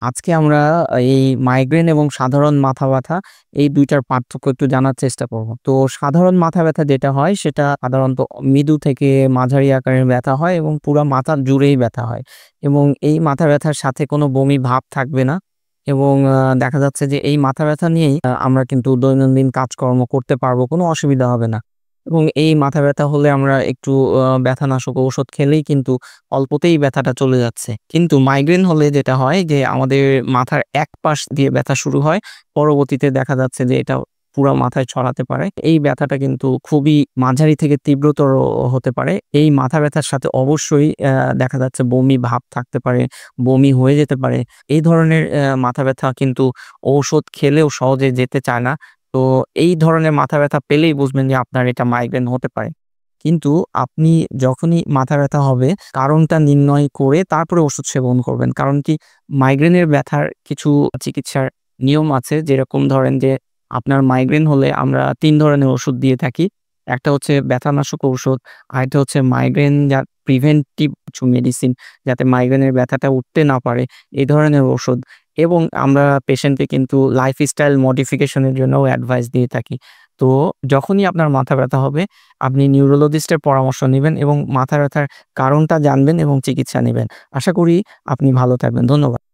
আজকে আমরা এই মাইগ্রেন এবং সাধারণ মাথা ব্যথা এই ২ টার পার্থক্য একটু জানার চেষ্টা করব। তো সাধারণ মাথা ব্যথা যেটা হয় সেটা সাধারণত মৃদু থেকে মাঝারি আকারের ব্যথা হয় এবং পুরা মাথা জুড়েই ব্যথা হয়। এবং এই মাথা ব্যথার সাথে কোনো বমি ভাব থাকবে না এবং দেখা যাচ্ছে যে এই মাথা ব্যথা নিয়েই আমরা কিন্তু দৈনন্দিন কাজকর্ম করতে পারবো। কোনো অসুবিধা হবে না। এবং এই মাথা ব্যথা হলে আমরা একটু ব্যথানাশক ঔষধ খেলেই কিন্তু অল্পতেই ব্যথাটা চলে যাচ্ছে। কিন্তু মাইগ্রেন হলে যেটা হয় যে আমাদের মাথার এক পাশ দিয়ে ব্যথা শুরু হয়। পরবর্তীতে দেখা যাচ্ছে যে এটা পুরা মাথায় ছড়াতে পারে। এই ব্যথাটা কিন্তু খুবই মাঝারি থেকে তীব্রতর হতে পারে। এই মাথা ব্যথার সাথে অবশ্যই দেখা যাচ্ছে বমি ভাব থাকতে পারে, বমি হয়ে যেতে পারে। এই ধরনের মাথা ব্যথা কিন্তু ঔষধ খেলেও সহজে যেতে চায় না। তো এই ধরনের মাথা ব্যথা পেলেই বুঝবেন যে আপনার এটা মাইগ্রেন হতে পারে। কিন্তু আপনি যখনই মাথা ব্যথা হবে কারণটা নির্ণয় করে তারপরে ওষুধ সেবন করবেন। কারণ কি মাইগ্রেনের ব্যথার কিছু চিকিৎসার নিয়ম আছে। যেরকম ধরেন যে আপনার মাইগ্রেন হলে আমরা ৩ ধরনের ওষুধ দিয়ে থাকি। একটা হচ্ছে ব্যথানাশক ঔষধ, আরেকটা হচ্ছে মাইগ্রেন প্রিভেন্টিভ কিছু মেডিসিন যাতে মাইগ্রেনের ব্যথাটা উঠতে না পারে এই ধরনের ওষুধ। এবং আমরা পেশেন্টকে কিন্তু লাইফস্টাইল মডিফিকেশন এর জন্যও অ্যাডভাইস দিয়ে থাকি। তো যখনই আপনার মাথা ব্যথা হবে আপনি নিউরোলজিস্টের পরামর্শ নিবেন এবং মাথা ব্যথার কারণটা জানবেন এবং চিকিৎসা নিবেন। আশা করি আপনি ভালো থাকবেন। ধন্যবাদ।